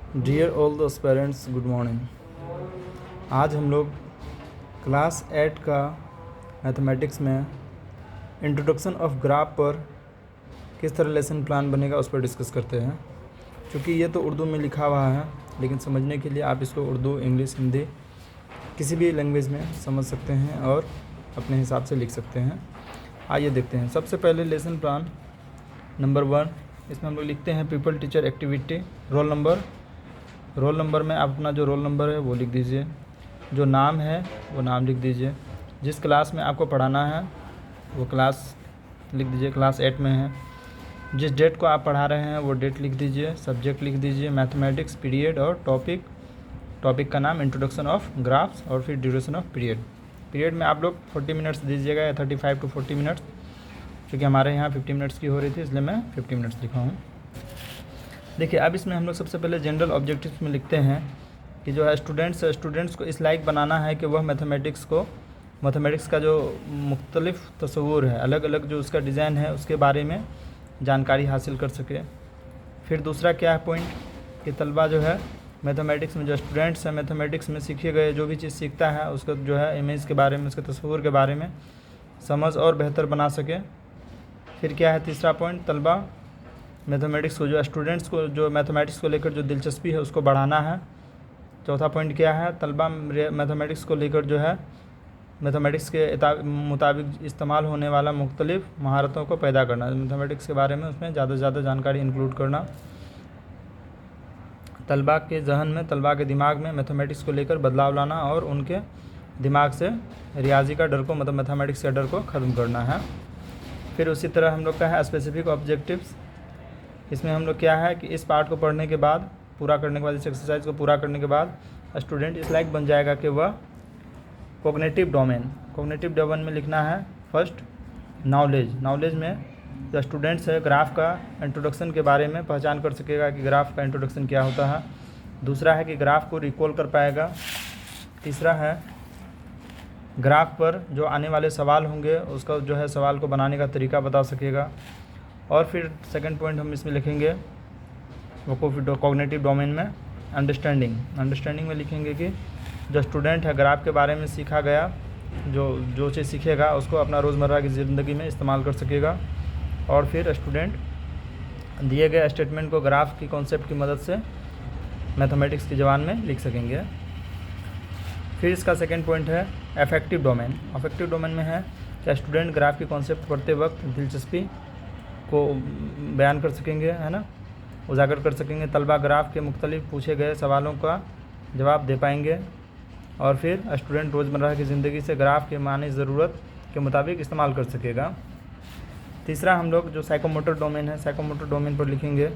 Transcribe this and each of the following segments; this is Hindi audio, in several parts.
Dear all the aspirants, good morning. आज हम लोग क्लास 8 का मैथमेटिक्स में इंट्रोडक्शन ऑफ ग्राफ पर किस तरह लेसन प्लान बनेगा उस पर डिस्कस करते हैं। क्योंकि ये तो उर्दू में लिखा हुआ है, लेकिन समझने के लिए आप इसको उर्दू, इंग्लिश, हिंदी किसी भी लैंग्वेज में समझ सकते हैं और अपने हिसाब से लिख सकते हैं। आइए देखते हैं। सबसे पहले लेसन प्लान नंबर 1, इसमें हम लोग लिखते हैं people, teacher, activity, roll number. Roll number में आप अपना जो रोल नंबर है वो लिख दीजिए, जो नाम है वो नाम लिख दीजिए, जिस क्लास में आपको पढ़ाना है वो क्लास लिख दीजिए, क्लास 8 में है। जिस डेट को आप पढ़ा रहे हैं वो डेट लिख दीजिए, सब्जेक्ट लिख दीजिए, मैथमेटिक्स, पीरियड और टॉपिक का नाम इंट्रोडक्शन ऑफ ग्राफ्स और फिर ड्यूरेशन ऑफ पीरियड। पीरियड में आप लोग 40 मिनट्स दीजिएगा या 35 to 40 मिनट्स, क्योंकि हमारे यहाँ 50 मिनट्स की हो रही थी इसलिए मैं 50 मिनट्स लिखा हूँ। देखिए, अब इसमें हम लोग सबसे पहले जनरल ऑब्जेक्टिव्स में लिखते हैं कि जो है स्टूडेंट्स को इस लायक बनाना है कि वह मैथमेटिक्स का जो मुख्तलिफ तस्वूर है, अलग अलग जो उसका डिज़ाइन है उसके बारे में जानकारी हासिल कर सके। फिर दूसरा क्या है पॉइंट कि तलबा जो है मैथमेटिक्स में, जो स्टूडेंट्स हैं मैथमेटिक्स में सीखे गए जो भी चीज़ सीखता है उसका जो है इमेज के बारे में, उसके तस्वूर के बारे में समझ और बेहतर बना सके। फिर क्या है तीसरा पॉइंट, तलबा मैथमेटिक्स को, जो स्टूडेंट्स को जो मैथमेटिक्स को लेकर जो दिलचस्पी है उसको बढ़ाना है। चौथा पॉइंट क्या है, तलबा मैथमेटिक्स को लेकर जो है मैथमेटिक्स के मुताबिक इस्तेमाल होने वाला मुख्तलिफ महारतों को पैदा करना, मैथमेटिक्स के बारे में उसमें ज़्यादा से ज़्यादा जानकारी इंक्लूड करना। तलबा के जहन में, तलबा के दिमाग में मैथमेटिक्स को लेकर बदलाव लाना और उनके दिमाग से रियाजी का डर को, मतलब मैथमेटिक्स के डर को ख़त्म करना है। फिर उसी तरह हम लोग का है स्पेसिफिक ऑब्जेक्टिव्स। इसमें हम लोग क्या है कि इस पार्ट को पढ़ने के बाद, पूरा करने के बाद, इस एक्सरसाइज को पूरा करने के बाद स्टूडेंट इस लायक बन जाएगा कि वह कॉग्निटिव डोमेन में लिखना है। फर्स्ट नॉलेज में जो स्टूडेंट्स है ग्राफ का इंट्रोडक्शन के बारे में पहचान कर सकेगा कि ग्राफ का इंट्रोडक्शन क्या होता है। दूसरा है कि ग्राफ को रिकॉल कर पाएगा। तीसरा है ग्राफ पर जो आने वाले सवाल होंगे उसका जो है सवाल को बनाने का तरीका बता सकेगा। और फिर सेकंड पॉइंट हम इसमें लिखेंगे वो कॉग्निटिव डोमेन में अंडरस्टैंडिंग में लिखेंगे कि जो स्टूडेंट है ग्राफ के बारे में सीखा गया जो चीज़ सीखेगा उसको अपना रोज़मर्रा की ज़िंदगी में इस्तेमाल कर सकेगा। और फिर स्टूडेंट दिए गए स्टेटमेंट को ग्राफ की कॉन्सेप्ट की मदद से मैथमेटिक्स की ज़बान में लिख सकेंगे। फिर इसका सेकंड पॉइंट है अफेक्टिव डोमेन में है कि स्टूडेंट ग्राफ की कॉन्सेप्ट पढ़ते वक्त दिलचस्पी को बयान कर सकेंगे, है ना, उजागर कर सकेंगे। तलबा ग्राफ के मुख्तलिफ पूछे गए सवालों का जवाब दे पाएंगे। और फिर स्टूडेंट रोज़मर्रा की ज़िंदगी से ग्राफ के माने ज़रूरत के मुताबिक इस्तेमाल कर सकेगा। तीसरा हम लोग जो साइकोमोटर डोमेन पर लिखेंगे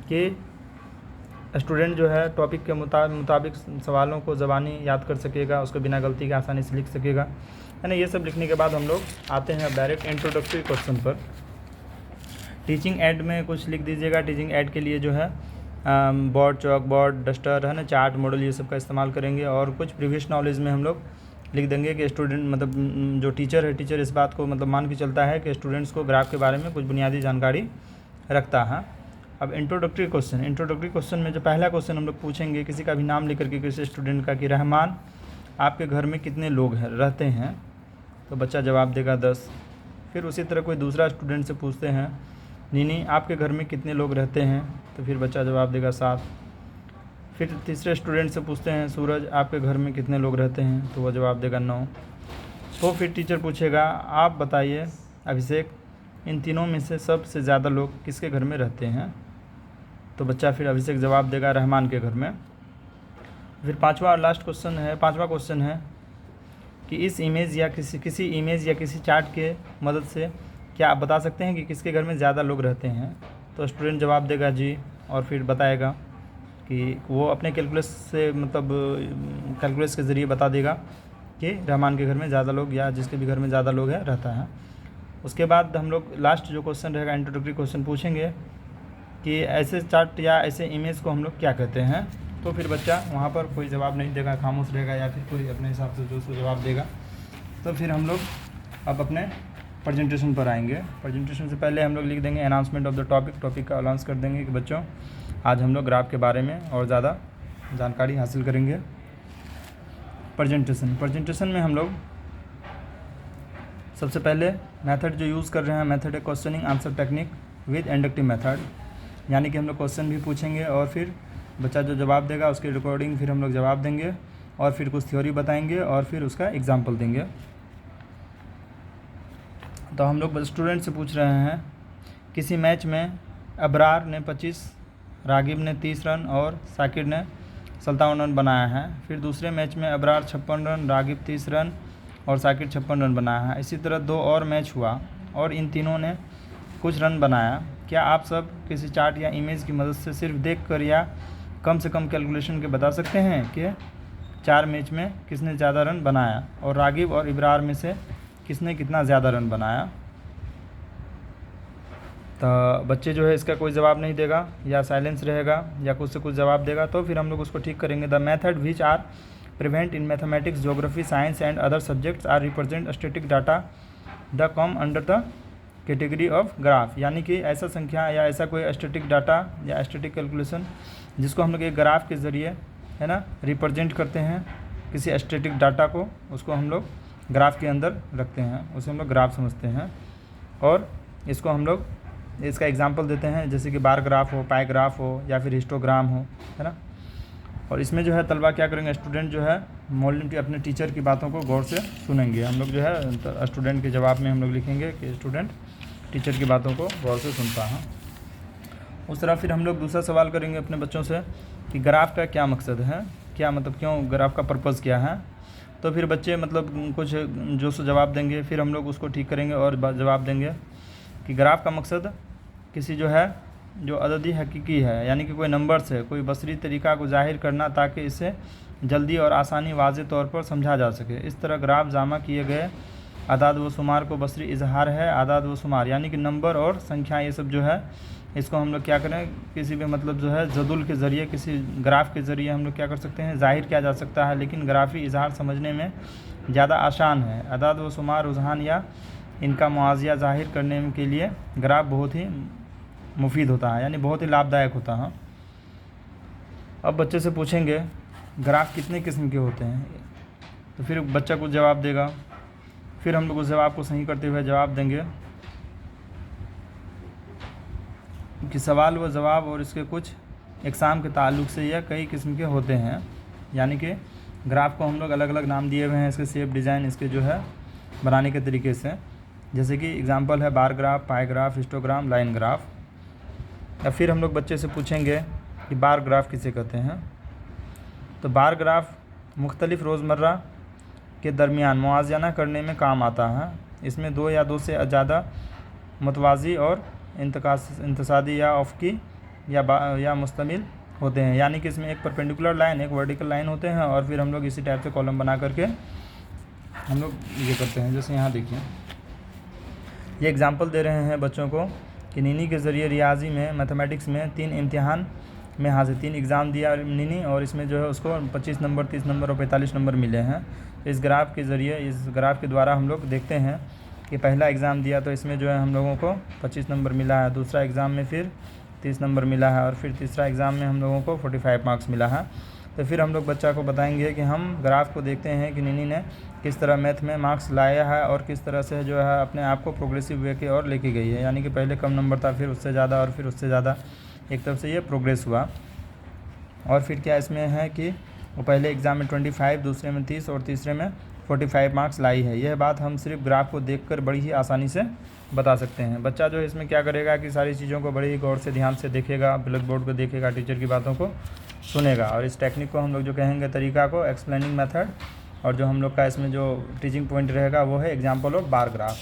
कि स्टूडेंट जो है टॉपिक के मुताबिक सवालों को ज़बानी याद कर सकेगा, उसको बिना गलती के आसानी से लिख सकेगा, है ना। ये सब लिखने के बाद हम लोग आते हैं डायरेक्ट इंट्रोडक्टरी क्वेश्चन पर। टीचिंग एड में कुछ लिख दीजिएगा। टीचिंग एड के लिए जो है बोर्ड, चॉक बोर्ड, डस्टर, है ना, चार्ट, मॉडल, ये सब का इस्तेमाल करेंगे। और कुछ प्रीवियस नॉलेज में हम लोग लिख देंगे कि स्टूडेंट, मतलब जो टीचर इस बात को मतलब मान के चलता है कि स्टूडेंट्स को ग्राफ के बारे में कुछ बुनियादी जानकारी रखता है। अब इंट्रोडक्टरी क्वेश्चन में जो पहला क्वेश्चन हम लोग पूछेंगे, किसी का भी नाम लेकर के किसी स्टूडेंट का, कि रहमान आपके घर में कितने लोग रहते हैं, तो बच्चा जवाब देगा 10। फिर उसी तरह कोई दूसरा स्टूडेंट से पूछते हैं, नीनी आपके घर में कितने लोग रहते हैं, तो फिर बच्चा जवाब देगा 7। फिर तीसरे स्टूडेंट से पूछते हैं, सूरज आपके घर में कितने लोग रहते हैं, तो वह जवाब देगा 9। तो फिर टीचर पूछेगा, आप बताइए अभिषेक, इन तीनों में से सबसे ज़्यादा लोग किसके घर में रहते हैं, तो बच्चा फिर अभिषेक जवाब देगा रहमान के घर में। फिर पांचवा क्वेश्चन है कि इस इमेज या किसी इमेज या किसी चार्ट के मदद से क्या आप बता सकते हैं कि किसके घर में ज़्यादा लोग रहते हैं, तो स्टूडेंट जवाब देगा जी, और फिर बताएगा कि वो अपने कैलकुलस से, मतलब कैलकुलस के ज़रिए बता देगा कि रहमान के घर में ज़्यादा लोग या जिसके भी घर में ज़्यादा लोग रहता है। उसके बाद हम लोग लास्ट जो क्वेश्चन रहेगा इंट्रोडक्टरी क्वेश्चन पूछेंगे कि ऐसे चार्ट या ऐसे इमेज को हम लोग क्या कहते हैं, तो फिर बच्चा वहाँ पर कोई जवाब नहीं देगा, खामोश रहेगा या फिर कोई अपने हिसाब से जो जवाब देगा। तो फिर हम लोग अब अपने प्रेजेंटेशन पर आएंगे। प्रेजेंटेशन से पहले हम लोग लिख देंगे अनाउंसमेंट ऑफ द टॉपिक का अनाउंस कर देंगे कि बच्चों आज हम लोग ग्राफ के बारे में और ज़्यादा जानकारी हासिल करेंगे। प्रेजेंटेशन में हम लोग सबसे पहले मेथड जो यूज़ कर रहे हैं, मेथड है questioning answer technique with inductive method, यानी कि हम लोग क्वेश्चन भी पूछेंगे और फिर बच्चा जो जवाब देगा उसकी रिकॉर्डिंग फिर हम लोग जवाब देंगे और फिर कुछ थ्योरी बताएंगे और फिर उसका एग्जाम्पल देंगे। तो हम लोग स्टूडेंट से पूछ रहे हैं, किसी मैच में अबरार ने 25, रागिब ने 30 रन और साकिब ने 57 रन बनाया है। फिर दूसरे मैच में अबरार 56 रन, रागिब 30 रन और साकिब 56 रन बनाया है। इसी तरह 2 और मैच हुआ और इन तीनों ने कुछ रन बनाया। क्या आप सब किसी चार्ट या इमेज की मदद से सिर्फ देखकर या कम से कम कैलकुलेशन के बता सकते हैं कि 4 मैच में किसने ज़्यादा रन बनाया और रागिब और इब्रार में से किसने कितना ज़्यादा रन बनाया? तो बच्चे जो है इसका कोई जवाब नहीं देगा या साइलेंस रहेगा या कुछ से कुछ जवाब देगा, तो फिर हम लोग उसको ठीक करेंगे। The method which are prevent in mathematics, geography, science and other subjects are represent static data the come under the category of graph, यानी कि ऐसा संख्या या ऐसा कोई स्टैटिक डाटा या स्टैटिक कैलकुलेशन जिसको हम लोग एक ग्राफ के ज़रिए है ना रिप्रेजेंट करते हैं किसी स्टैटिक डाटा को, उसको हम लोग ग्राफ के अंदर रखते हैं, उसे हम लोग ग्राफ समझते हैं। और इसको हम लोग इसका एग्जांपल देते हैं, जैसे कि बार ग्राफ हो, पाई ग्राफ हो या फिर हिस्टोग्राम हो, है ना। और इसमें जो है तलबा क्या करेंगे, स्टूडेंट जो है मौलवी की अपने टीचर की बातों को गौर से सुनेंगे। हम लोग जो है स्टूडेंट के जवाब में हम लोग लिखेंगे कि स्टूडेंट टीचर की बातों को गौर से सुनता है। उस तरह फिर हम लोग दूसरा सवाल करेंगे अपने बच्चों से कि ग्राफ का क्या मकसद है, क्या मतलब क्यों ग्राफ का पर्पज़ क्या है। तो फिर बच्चे मतलब कुछ जो सो जवाब देंगे, फिर हम लोग उसको ठीक करेंगे और जवाब देंगे कि ग्राफ का मकसद किसी जो है जो अददी हकीकी है, यानी कि कोई नंबर से कोई बसरी तरीक़ा को ज़ाहिर करना ताकि इसे जल्दी और आसानी वाज़े तौर पर समझा जा सके। इस तरह ग्राफ जमा किए गए आदाद व शुमार को बसरी इजहार है। आदाद व शुमार यानी कि नंबर और संख्या, ये सब जो है इसको हम लोग क्या करें, किसी भी मतलब जो है जदुल के ज़रिए, किसी ग्राफ के ज़रिए हम लोग क्या कर सकते हैं, ज़ाहिर किया जा सकता है, लेकिन ग्राफी इजहार समझने में ज़्यादा आसान है। आदाद व शुमार रुझान या इनका मुआवजा ज़ाहिर करने के लिए ग्राफ बहुत ही मुफीद होता है, यानी बहुत ही लाभदायक होता है। अब बच्चे से पूछेंगे ग्राफ कितने किस्म के होते हैं, तो फिर बच्चा कुछ जवाब देगा, फिर हम लोग उस जवाब को सही करते हुए जवाब देंगे कि सवाल व जवाब और इसके कुछ इकसाम के ताल्लुक़ से यह कई किस्म के होते हैं, यानी कि ग्राफ को हम लोग अलग अलग नाम दिए हुए हैं, इसके शेप, डिज़ाइन, इसके जो है बनाने के तरीके से। जैसे कि एग्जांपल है बार ग्राफ, पाई ग्राफ, हिस्टोग्राम, लाइन ग्राफ। या फिर हम लोग बच्चे से पूछेंगे कि बार ग्राफ किसे कहते हैं। तो बार ग्राफ मुख्तलिफ़ रोज़मर्रा के दरमियान मुआवजना करने में काम आता है। इसमें 2 या 2 से ज़्यादा मुतवाज़ी और इंतसादी या अफ़की या मुस्तमिल होते हैं, यानी कि इसमें एक परपेंडिकुलर लाइन, एक वर्टिकल लाइन होते हैं और फिर हम लोग इसी टाइप से कॉलम बना करके हम लोग ये करते हैं। जैसे यहाँ देखिए, ये एग्जांपल दे रहे हैं बच्चों को कि नीनी के ज़रिए रियाजी में, मैथमेटिक्स में 3 इम्तिहान में हासिल 3 एग्ज़ाम दिया नीनी, और इसमें जो है उसको 25 नंबर, 30 नंबर और 45 नंबर मिले हैं। इस ग्राफ के ज़रिए, इस ग्राफ के द्वारा हम लोग देखते हैं कि पहला एग्ज़ाम दिया तो इसमें जो है हम लोगों को 25 नंबर मिला है, दूसरा एग्ज़ाम में फिर 30 नंबर मिला है और फिर तीसरा एग्ज़ाम में हम लोगों को 45 मार्क्स मिला है। तो फिर हम लोग बच्चा को बताएंगे कि हम ग्राफ को देखते हैं कि नीनी ने किस तरह मैथ में मार्क्स लाया है और किस तरह से जो है अपने आप को प्रोग्रेसिव वे की ओर लेके गई है, यानी कि पहले कम नंबर था, फिर उससे ज़्यादा और फिर उससे ज़्यादा, एक तरफ से ये प्रोग्रेस हुआ। और फिर क्या इसमें है कि वो पहले एग्ज़ाम में 25, दूसरे में 30 और तीसरे में 45 मार्क्स लाई है। यह बात हम सिर्फ ग्राफ को देखकर बड़ी ही आसानी से बता सकते हैं। बच्चा जो है इसमें क्या करेगा कि सारी चीज़ों को बड़ी ही गौर से, ध्यान से देखेगा, ब्लैक बोर्ड को देखेगा, टीचर की बातों को सुनेगा और इस टेक्निक को हम लोग जो कहेंगे तरीका को एक्सप्लेनिंग मेथड, और जो हम लोग का इसमें जो टीचिंग पॉइंट रहेगा वो है एग्जाम्पल ऑफ बार ग्राफ।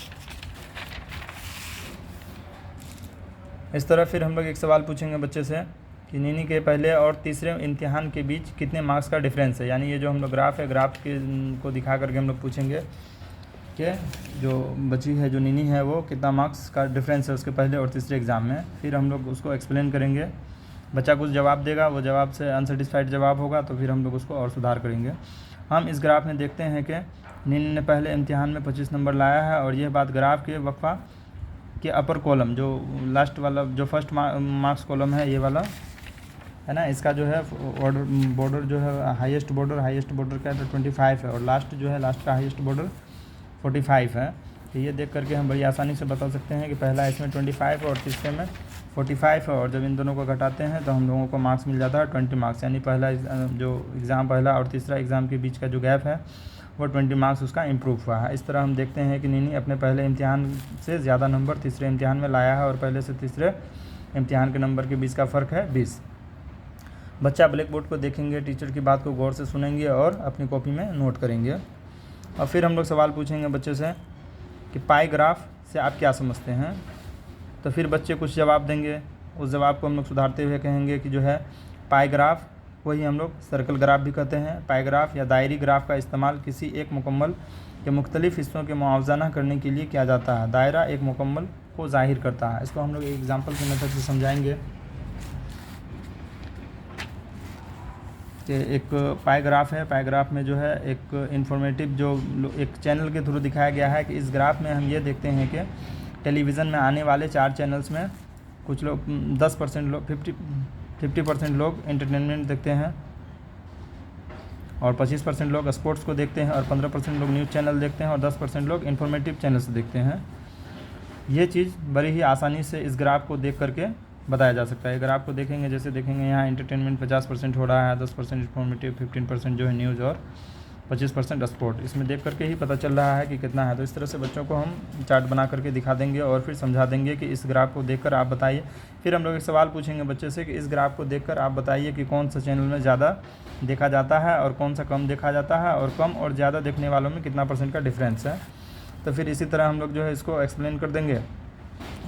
इस तरह फिर हम लोग एक सवाल पूछेंगे बच्चे से कि नीनी के पहले और तीसरे इम्तिहान के बीच कितने मार्क्स का डिफरेंस है, यानी ये जो हम लोग ग्राफ है, ग्राफ के को दिखा करके हम लोग पूछेंगे कि जो बची है, जो नीनी है, वो कितना मार्क्स का डिफरेंस है उसके पहले और तीसरे एग्ज़ाम में। फिर हम लोग उसको एक्सप्लेन करेंगे, बच्चा कुछ जवाब देगा, वो जवाब से अनसेटिस्फाइड जवाब होगा तो फिर हम लोग उसको और सुधार करेंगे। हम इस ग्राफ में देखते हैं कि नीनी ने पहले इम्तिहान में 25 नंबर लाया है और यह बात ग्राफ के वक्फा के अपर कॉलम, जो लास्ट वाला, जो फर्स्ट मार्क्स कॉलम है, ये वाला है ना। इसका जो है बॉर्डर जो है हाईएस्ट बॉर्डर का तो 25 है, और लास्ट जो है लास्ट का हाईएस्ट बॉर्डर 45 है। तो ये देख करके हम बड़ी आसानी से बता सकते हैं कि पहला इसमें 25 है और तीसरे में 45 है, और जब इन दोनों को घटाते हैं तो हम लोगों को मार्क्स मिल जाता है 20 मार्क्स, यानी पहला जो एग्ज़ाम पहला और तीसरा एग्ज़ाम के बीच का जो गैप है वो 20 मार्क्स उसका इम्प्रूव हुआ है। इस तरह हम देखते हैं कि नीनी अपने पहले इम्तिहान से ज़्यादा नंबर तीसरे इम्तिहान में लाया है, और पहले से तीसरे इम्तिहान के नंबर के बीच का फ़र्क है 20। बच्चा ब्लैक बोर्ड को देखेंगे, टीचर की बात को गौर से सुनेंगे और अपनी कॉपी में नोट करेंगे। और फिर हम लोग सवाल पूछेंगे बच्चे से कि पाई ग्राफ से आप क्या समझते हैं। तो फिर बच्चे कुछ जवाब देंगे, उस जवाब को हम लोग सुधारते हुए कहेंगे कि जो है पाई ग्राफ वही हम लोग सर्कल ग्राफ भी कहते हैं। पाई ग्राफ या दायरी ग्राफ का इस्तेमाल किसी एक मुकम्मल के मुख्तलिफ हिस्सों के मुआवजा करने के लिए किया जाता है। दायरा एक मुकम्मल को जाहिर करता है। इसको हम लोग एक एग्जाम्पल की मदद से समझाएंगे कि एक पाई ग्राफ है। पाई ग्राफ में जो है एक इन्फॉर्मेटिव जो एक चैनल के थ्रू दिखाया गया है कि इस ग्राफ में हम ये देखते हैं कि टेलीविज़न में आने वाले 4 चैनल्स में कुछ लोग 10% लोग 50% लोग एंटरटेनमेंट देखते हैं, और 25% लोग स्पोर्ट्स को देखते हैं, और 15% लोग न्यूज़ चैनल देखते हैं, और 10% लोग इन्फॉर्मेटिव चैनल्स देखते हैं। ये चीज़ बड़ी ही आसानी से इस ग्राफ को देख करके बताया जा सकता है। ग्राफ को देखेंगे, जैसे देखेंगे यहाँ एंटरटेनमेंट 50% हो रहा है, 10% इन्फॉर्मेटिव, 15% जो है न्यूज़, और 25% स्पोर्ट। इसमें देख करके ही पता चल रहा है कि कितना है। तो इस तरह से बच्चों को हम चार्ट बना करके दिखा देंगे और फिर समझा देंगे कि इस ग्राफ को देखकर आप बताइए। फिर हम लोग एक सवाल पूछेंगे बच्चे से कि इस ग्राफ को देखकर आप बताइए कि कौन सा चैनल में ज़्यादा देखा जाता है और कौन सा कम देखा जाता है, और कम और ज़्यादा देखने वालों में कितना % का डिफरेंस है। तो फिर इसी तरह हम लोग जो है इसको एक्सप्लेन कर देंगे।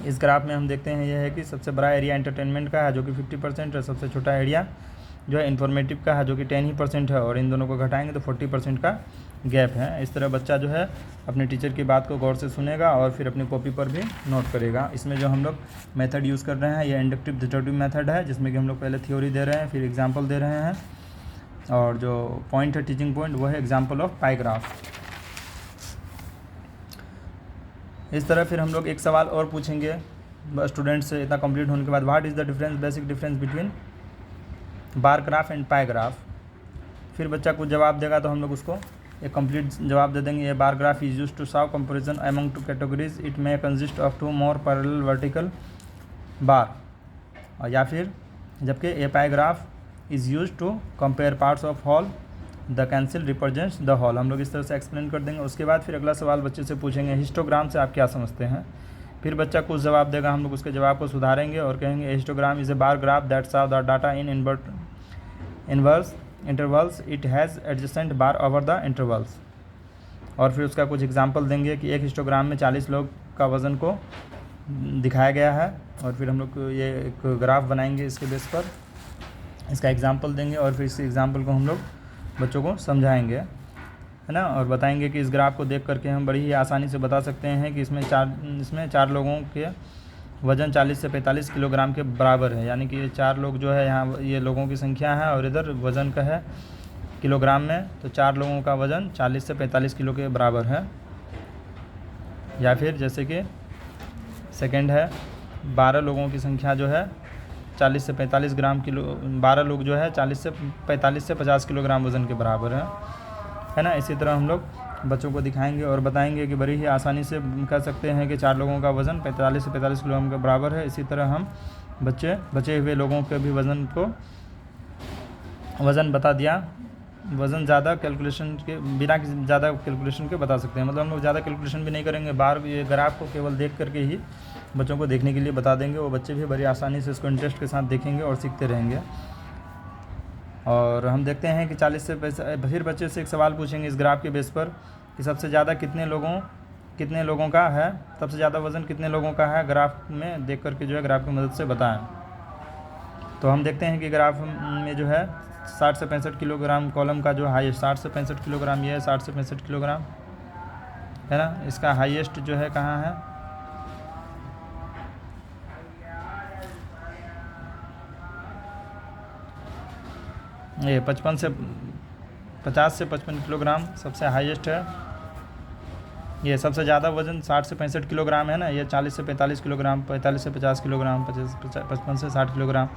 इस ग्राफ में हम देखते हैं यह है कि सबसे बड़ा एरिया एंटरटेनमेंट का है जो कि 50% है, सबसे छोटा एरिया जो है इन्फॉर्मेटिव का है जो कि 10% है, और इन दोनों को घटाएंगे तो 40% का गैप है। इस तरह बच्चा जो है अपने टीचर की बात को गौर से सुनेगा और फिर अपनी कॉपी पर भी नोट करेगा। इसमें जो हम लोग मेथड यूज़ कर रहे हैं ये इंडक्टिव डिडक्टिव मेथड है, जिसमें कि हम लोग पहले थ्योरी दे रहे हैं, फिर एग्जाम्पल दे रहे हैं, और जो पॉइंट है टीचिंग पॉइंट वो है एग्जाम्पल ऑफ पाई ग्राफ। इस तरह फिर हम लोग एक सवाल और पूछेंगे स्टूडेंट से इतना कंप्लीट होने के बाद, what is the difference basic difference between bar graph and pi graph. फिर बच्चा कुछ जवाब देगा तो हम लोग उसको एक कंप्लीट जवाब दे देंगे। ये bar graph is used to solve comparison among 2 categories, it may consist of 2 more parallel vertical bar, और या फिर जबकि a pie graph is used to compare parts of whole, the cancel represents the whole. हम लोग इस तरह से एक्सप्लेन कर देंगे। उसके बाद फिर अगला सवाल बच्चे से पूछेंगे हिस्टोग्राम से आप क्या समझते हैं। फिर बच्चा कुछ जवाब देगा, हम लोग उसके जवाब को सुधारेंगे और कहेंगे histogram is a bar graph that serve the data in inverse intervals, it has adjacent bar over the intervals. और फिर उसका कुछ एग्जांपल देंगे कि एक हिस्टोग्राम में 40 लोग का वज़न को दिखाया गया है, और फिर हम लोग ये एक ग्राफ बनाएंगे इसके बेस पर, इसका एग्जांपल देंगे और फिर इस एग्जांपल को हम लोग बच्चों को समझाएंगे, है ना, और बताएंगे कि इस ग्राफ को देख करके हम बड़ी ही आसानी से बता सकते हैं कि इसमें चार लोगों के वज़न 40 से 45 किलोग्राम के बराबर है। यानी कि ये 4 लोग जो है यहाँ ये लोगों की संख्या है और इधर वज़न का है किलोग्राम में, तो 4 लोगों का वज़न 40 से 45 किलो के बराबर है। या फिर जैसे कि सेकंड है 12 लोगों की संख्या जो है 40 से 45 ग्राम किलो, 12 लोग जो है 40 से 45 से 50 किलोग्राम वज़न के बराबर है ना। इसी तरह हम लोग बच्चों को दिखाएंगे और बताएंगे कि बड़ी ही आसानी से कह सकते हैं कि 4 लोगों का वज़न 45 से 45 किलोग्राम के बराबर है। इसी तरह हम बचे हुए लोगों के भी वज़न बता दिया, वज़न ज़्यादा कैलकुलेशन के बिना ज़्यादा कैलकुलेशन के बता सकते हैं। मतलब हम लोग ज़्यादा कैलकुलेशन भी नहीं करेंगे, बार ये ग्राफ को केवल देख करके ही बच्चों को देखने के लिए बता देंगे। वो बच्चे भी बड़ी आसानी से इसको इंटरेस्ट के साथ देखेंगे और सीखते रहेंगे। और हम देखते हैं कि 40 से फिर बच्चे से एक सवाल पूछेंगे इस ग्राफ के बेस पर कि सबसे ज़्यादा कितने लोगों का है, सबसे ज़्यादा वज़न कितने लोगों का है, ग्राफ में देख करके जो है ग्राफ की मदद से बताएं। तो हम देखते हैं कि ग्राफ में जो है 60 से 65 किलोग्राम कॉलम का जो हाईएस्ट 60 से 65 किलोग्राम, ये है 60 से 65 किलोग्राम, है ना। इसका हाईएस्ट जो है कहाँ है, ये 50 से 55 किलोग्राम सबसे हाईएस्ट है। ये सबसे ज़्यादा वज़न 60 से 65 किलोग्राम है ना, ये 40 से 45 किलोग्राम, 45 से 50 किलोग्राम, 55 से 60 किलोग्राम,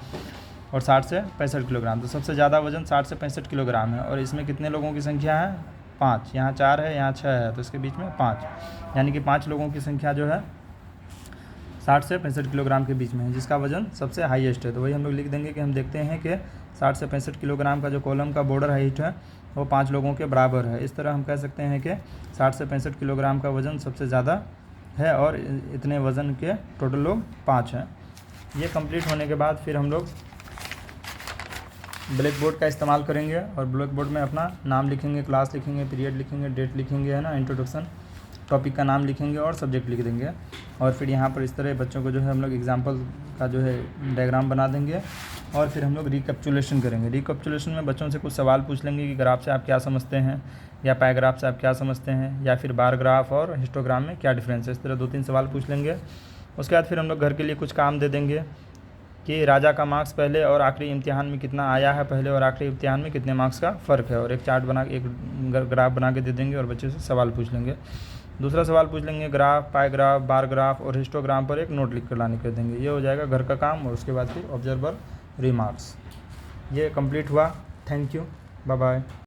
और 60 से 65 किलोग्राम। तो सबसे ज़्यादा वज़न 60 से 65 किलोग्राम है। और इसमें कितने लोगों की संख्या है? 5। यहाँ 4 है, यहाँ 6 है, तो इसके बीच में 5, यानी कि 5 लोगों की संख्या जो है 60 से 65 किलोग्राम के बीच में है, जिसका वज़न सबसे हाईएस्ट है। तो वही हम लोग लिख देंगे कि हम देखते हैं कि 60 से 65 किलोग्राम का जो कॉलम का बॉर्डर हाइट है वो 5 लोगों के बराबर है। इस तरह हम कह सकते हैं कि 60 से 65 किलोग्राम का वज़न सबसे ज़्यादा है और इतने वज़न के टोटल लोग 5 हैं। ये कंप्लीट होने के बाद फिर हम लोग ब्लैक बोर्ड का इस्तेमाल करेंगे और ब्लैक बोर्ड में अपना नाम लिखेंगे, क्लास लिखेंगे, पीरियड लिखेंगे, डेट लिखेंगे, है ना, इंट्रोडक्शन, टॉपिक का नाम लिखेंगे और सब्जेक्ट लिख देंगे। और फिर यहाँ पर इस तरह बच्चों को जो है हम लोग एग्जाम्पल का जो है डायग्राम बना देंगे और फिर हम लोग रिकैप्चुलेशन करेंगे। रिकैप्चुलेशन में बच्चों से कुछ सवाल पूछ लेंगे कि ग्राफ से आप क्या समझते हैं, या पैराग्राफ से आप क्या समझते हैं, या फिर बार ग्राफ और हिस्टोग्राम में क्या डिफरेंस है। इस तरह 2-3 सवाल पूछ लेंगे। उसके बाद फिर हम लोग घर के लिए कुछ काम दे देंगे कि राजा का मार्क्स पहले और आखिरी इम्तिहान में कितना आया है, पहले और आखिरी इम्तिहान में कितने मार्क्स का फ़र्क है, और एक चार्ट बना के एक ग्राफ बना के दे देंगे और बच्चे से सवाल पूछ लेंगे। दूसरा सवाल पूछ लेंगे ग्राफ, पैराग्राफ, बार ग्राफ और हिस्टोग्राम पर एक नोट लिख कर लाने के देंगे। ये हो जाएगा घर का काम। और उसके बाद फिर ऑब्जर्वर रिमार्क्स। ये कंप्लीट हुआ। Thank you, bye bye.